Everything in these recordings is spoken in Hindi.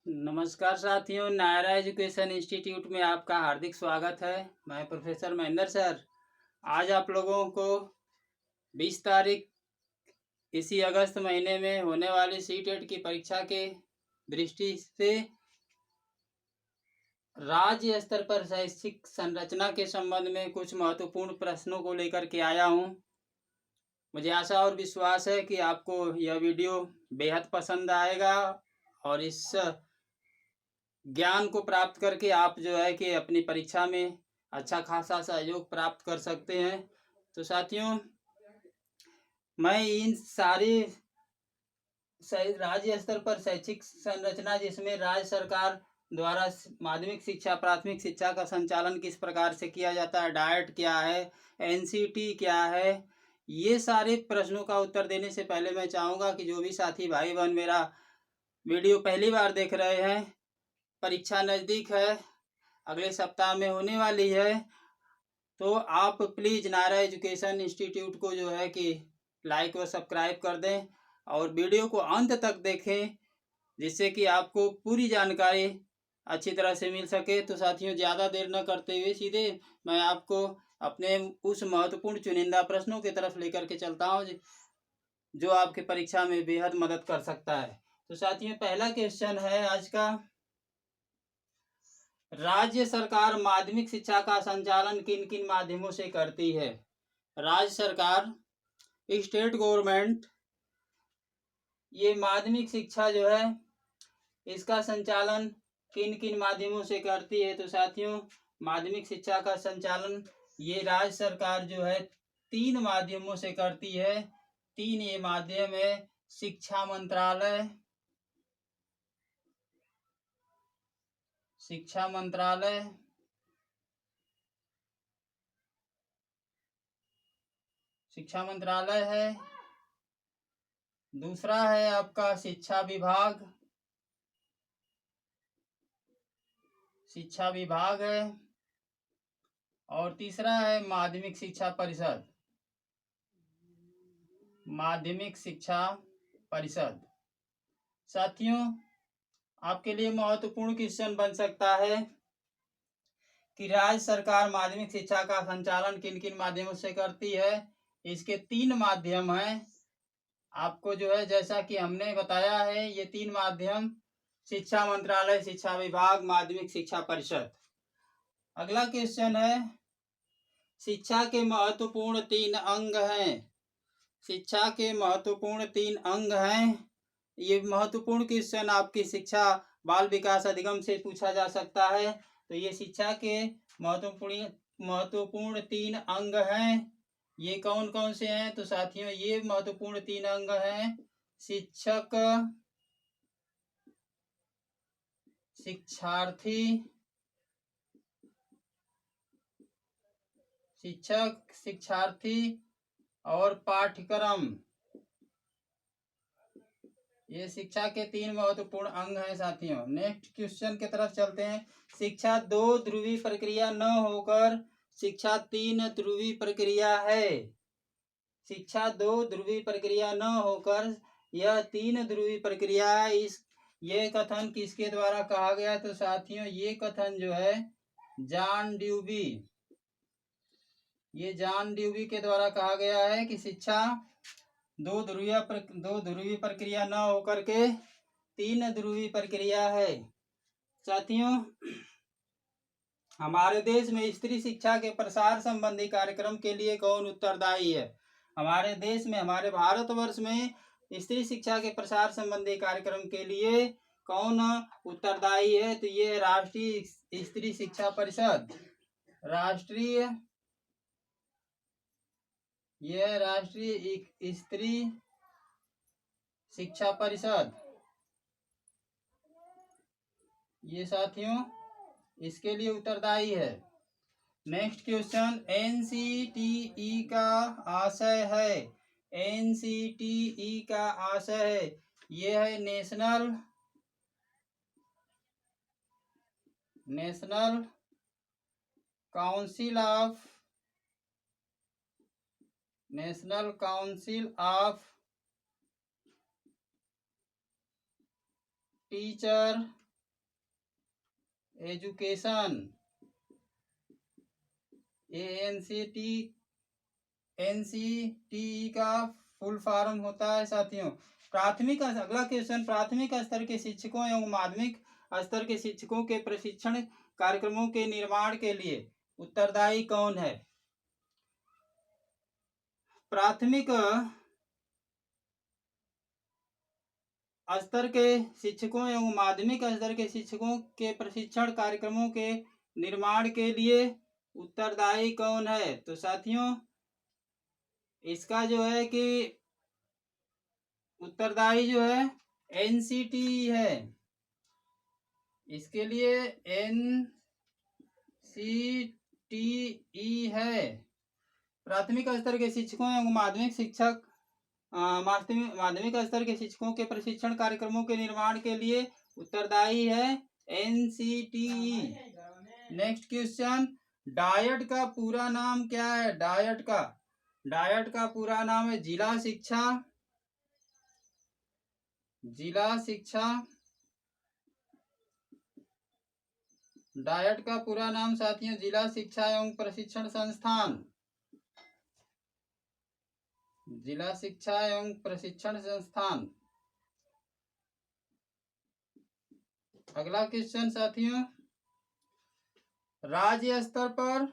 नमस्कार साथियों, नायरा एजुकेशन इंस्टीट्यूट में आपका हार्दिक स्वागत है। मैं प्रोफेसर महेंद्र सर। आज आप लोगों को 20 तारीख इसी अगस्त महीने में होने वाली सीटेट की परीक्षा के दृष्टि से राज्य स्तर पर शैक्षिक संरचना के संबंध में कुछ महत्वपूर्ण प्रश्नों को लेकर के आया हूं। मुझे आशा और विश्वास है कि आपको यह वीडियो बेहद पसंद आएगा और इस ज्ञान को प्राप्त करके आप जो है कि अपनी परीक्षा में अच्छा खासा सहयोग प्राप्त कर सकते हैं। तो साथियों, मैं इन सारी राज्य स्तर पर शैक्षिक संरचना जिसमें राज्य सरकार द्वारा माध्यमिक शिक्षा प्राथमिक शिक्षा का संचालन किस प्रकार से किया जाता है, डाइट क्या है, एनसीटी क्या है, ये सारे प्रश्नों का उत्तर देने से पहले मैं चाहूँगा कि जो भी साथी भाई बहन मेरा वीडियो पहली बार देख रहे हैं, परीक्षा नज़दीक है, अगले सप्ताह में होने वाली है, तो आप प्लीज़ नायरा एजुकेशन इंस्टीट्यूट को जो है कि लाइक व सब्सक्राइब कर दें और वीडियो को अंत तक देखें, जिससे कि आपको पूरी जानकारी अच्छी तरह से मिल सके। तो साथियों, ज़्यादा देर न करते हुए सीधे मैं आपको अपने उस महत्वपूर्ण चुनिंदा प्रश्नों की तरफ लेकर के चलता हूँ जो आपके परीक्षा में बेहद मदद कर सकता है। तो साथियों, पहला क्वेश्चन है आज का, राज्य सरकार माध्यमिक शिक्षा का संचालन किन किन माध्यमों से करती है? राज्य सरकार, स्टेट गवर्नमेंट, ये माध्यमिक शिक्षा जो है इसका संचालन किन किन माध्यमों से करती है? तो साथियों, माध्यमिक शिक्षा का संचालन ये राज्य सरकार जो है 3 माध्यमों से करती है। 3 ये माध्यम है, शिक्षा मंत्रालय, शिक्षा मंत्रालय है, दूसरा है आपका शिक्षा विभाग है, और तीसरा है माध्यमिक शिक्षा परिषद। साथियों, आपके लिए महत्वपूर्ण क्वेश्चन बन सकता है कि राज्य सरकार माध्यमिक शिक्षा का संचालन किन किन माध्यमों से करती है। इसके 3 माध्यम हैं। आपको जो है, जैसा कि हमने बताया है, ये 3 माध्यम शिक्षा मंत्रालय, शिक्षा विभाग, माध्यमिक शिक्षा परिषद। अगला क्वेश्चन है, शिक्षा के महत्वपूर्ण 3 अंग हैं। शिक्षा के महत्वपूर्ण 3 अंग हैं। ये महत्वपूर्ण क्वेश्चन आपकी शिक्षा बाल विकास अधिगम से पूछा जा सकता है। तो ये शिक्षा के महत्वपूर्ण 3 अंग हैं। ये कौन कौन से हैं? तो साथियों, ये महत्वपूर्ण 3 अंग हैं, शिक्षक, शिक्षार्थी और पाठ्यक्रम। ये शिक्षा के 3 महत्वपूर्ण अंग हैं साथियों। नेक्स्ट क्वेश्चन की तरफ चलते हैं। शिक्षा 2 ध्रुवीय प्रक्रिया न होकर शिक्षा 3 ध्रुवीय प्रक्रिया है। शिक्षा 2 ध्रुवीय प्रक्रिया न होकर यह 3 ध्रुवीय प्रक्रिया है। ये कथन किसके द्वारा कहा गया? तो साथियों, ये कथन जो है जॉन ड्यूबी के द्वारा कहा गया है कि शिक्षा 2 ध्रुवीय प्रक्रिया न होकर के 3 ध्रुवीय प्रक्रिया है। साथियों, हमारे देश में स्त्री शिक्षा के प्रसार संबंधी कार्यक्रम के लिए कौन उत्तरदायी है? हमारे देश में, हमारे भारतवर्ष में स्त्री शिक्षा के प्रसार संबंधी कार्यक्रम के लिए कौन उत्तरदायी है? तो ये राष्ट्रीय स्त्री शिक्षा परिषद, राष्ट्रीय स्त्री शिक्षा परिषद। ये साथियों इसके लिए उत्तरदायी है। नेक्स्ट क्वेश्चन, एनसीटीई का आशय है, ये है national council of teacher education, NCT का फुल फॉर्म होता है साथियों। प्राथमिक, अगला क्वेश्चन, प्राथमिक स्तर के शिक्षकों एवं माध्यमिक स्तर के शिक्षकों के प्रशिक्षण कार्यक्रमों के निर्माण के लिए उत्तरदायी कौन है? प्राथमिक स्तर के शिक्षकों एवं माध्यमिक स्तर के शिक्षकों के प्रशिक्षण कार्यक्रमों के निर्माण के लिए उत्तरदायी कौन है? तो साथियों इसका जो है कि उत्तरदायी जो है एनसीटी है। इसके लिए एनसीटीई है। प्राथमिक स्तर के शिक्षकों एवं माध्यमिक स्तर के शिक्षकों के प्रशिक्षण कार्यक्रमों के निर्माण के लिए उत्तरदायी है एनसीटीई। नेक्स्ट क्वेश्चन, डायट का पूरा नाम क्या है? डायट का पूरा नाम है जिला शिक्षा। डायट का पूरा नाम साथियों जिला शिक्षा एवं प्रशिक्षण संस्थान। जिला शिक्षा एवं प्रशिक्षण संस्थान। अगला क्वेश्चन साथियों, राज्य स्तर पर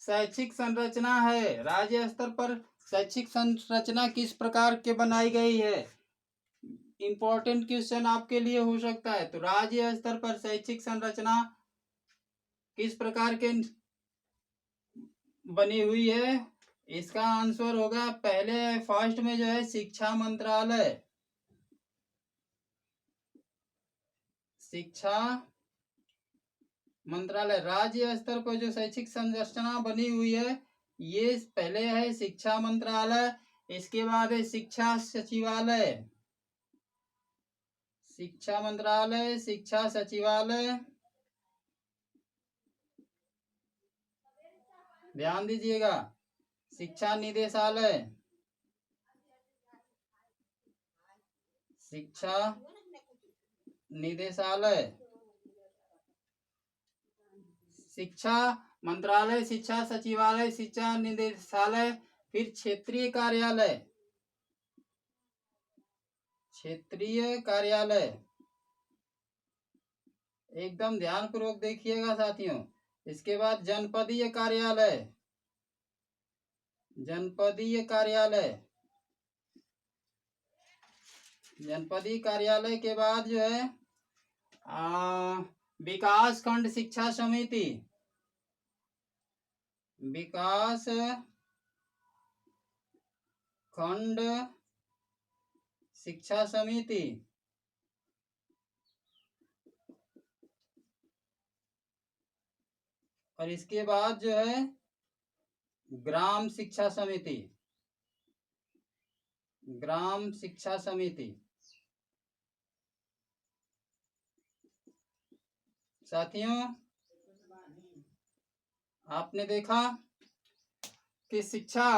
शैक्षिक संरचना है। राज्य स्तर पर शैक्षिक संरचना किस प्रकार के बनाई गई है? इंपॉर्टेंट क्वेश्चन आपके लिए हो सकता है। तो राज्य स्तर पर शैक्षिक संरचना किस प्रकार के बनी हुई है? इसका आंसर होगा पहले फर्स्ट में जो है शिक्षा मंत्रालय। राज्य स्तर पर जो शैक्षिक संरचना बनी हुई है ये पहले है शिक्षा मंत्रालय, इसके बाद है शिक्षा सचिवालय, शिक्षा मंत्रालय, शिक्षा सचिवालय, ध्यान दीजिएगा, शिक्षा निदेशालय, शिक्षा निदेशालय, शिक्षा मंत्रालय, शिक्षा सचिवालय, शिक्षा निदेशालय, फिर क्षेत्रीय कार्यालय। एकदम ध्यान पूर्वक देखिएगा साथियों। इसके बाद जनपदीय कार्यालय के बाद जो है विकास खंड शिक्षा समिति, विकास खंड शिक्षा समिति, और इसके बाद जो है ग्राम शिक्षा समिति। साथियों आपने देखा कि शिक्षा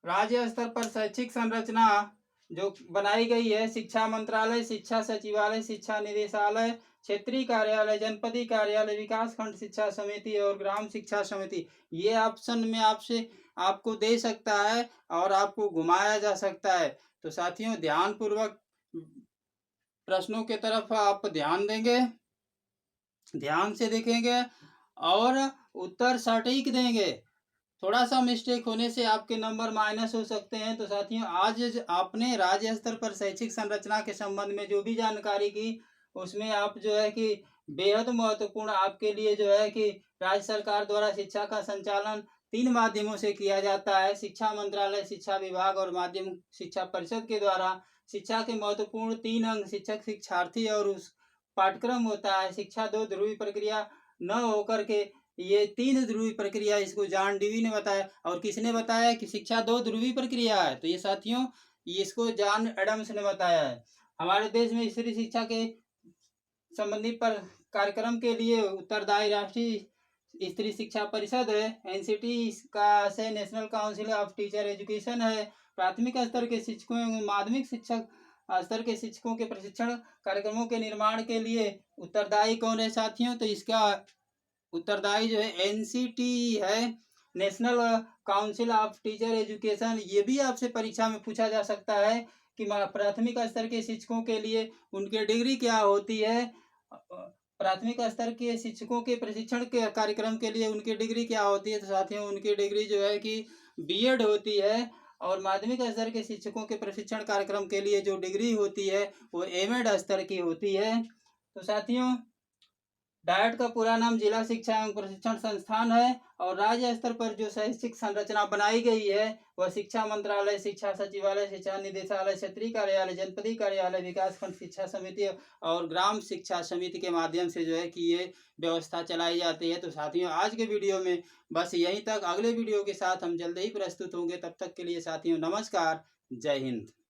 राज्य स्तर पर शैक्षिक संरचना जो बनाई गई है, शिक्षा मंत्रालय, शिक्षा सचिवालय, शिक्षा निदेशालय, क्षेत्रीय कार्यालय, जनपदीय कार्यालय, विकास खंड शिक्षा समिति और ग्राम शिक्षा समिति, ये ऑप्शन में आपको दे सकता है और आपको घुमाया जा सकता है। तो साथियों ध्यान पूर्वक प्रश्नों के तरफ आप ध्यान देंगे, ध्यान से देखेंगे और उत्तर सटीक देंगे। थोड़ा सा मिस्टेक होने से आपके नंबर माइनस हो सकते हैं। तो साथियों आज आपने राज्य स्तर पर शैक्षिक संरचना के संबंध में जो भी जानकारी की उसमें आप जो है कि बेहद महत्वपूर्ण आपके लिए जो है कि राज्य सरकार द्वारा शिक्षा का संचालन 3 माध्यमों से किया जाता है, शिक्षा मंत्रालय, शिक्षा विभाग और माध्यमिक शिक्षा परिषद के द्वारा। शिक्षा के महत्वपूर्ण 3 अंग शिक्षक, शिक्षार्थी और उस पाठ्यक्रम होता है। शिक्षा 2 ध्रुवीय प्रक्रिया न होकर के ये 3 ध्रुवीय प्रक्रिया, इसको जॉन डीवी ने बताया। और किसने बताया कि शिक्षा 2 ध्रुवीय प्रक्रिया है? तो ये साथियों इसको जॉन एडम्स ने बताया है। हमारे देश में स्त्री शिक्षा के संबंधी पर कार्यक्रम के लिए उत्तरदायी राष्ट्रीय स्त्री शिक्षा परिषद है, एनसीटी का से national council of teacher education है। प्राथमिक स्तर के शिक्षकों एवं माध्यमिक शिक्षक स्तर के शिक्षकों के प्रशिक्षण कार्यक्रमों के निर्माण के लिए उत्तरदायी कौन है साथियों? तो इसका उत्तरदायी जो है एनसीटी है, national council of teacher education. ये भी आपसे परीक्षा में पूछा जा सकता है कि प्राथमिक स्तर के शिक्षकों के लिए उनकी डिग्री क्या होती है। प्राथमिक स्तर के शिक्षकों के प्रशिक्षण के कार्यक्रम के लिए उनकी डिग्री क्या होती है? तो साथियों उनकी डिग्री जो है कि बीएड होती है। और माध्यमिक स्तर के शिक्षकों के प्रशिक्षण कार्यक्रम के लिए जो डिग्री होती है वो एमएड स्तर की होती है। तो साथियों डाइट का पूरा नाम जिला शिक्षा एवं प्रशिक्षण संस्थान है। और राज्य स्तर पर जो शैक्षिक संरचना बनाई गई है वह शिक्षा मंत्रालय, शिक्षा सचिवालय, शिक्षा निदेशालय, क्षेत्रीय कार्यालय, जनपदीय कार्यालय, विकासखंड शिक्षा समिति और ग्राम शिक्षा समिति के माध्यम से जो है कि ये व्यवस्था चलाई जाती है। तो साथियों आज के वीडियो में बस यहीं तक। अगले वीडियो के साथ हम जल्द ही प्रस्तुत होंगे। तब तक के लिए साथियों नमस्कार, जय हिंद।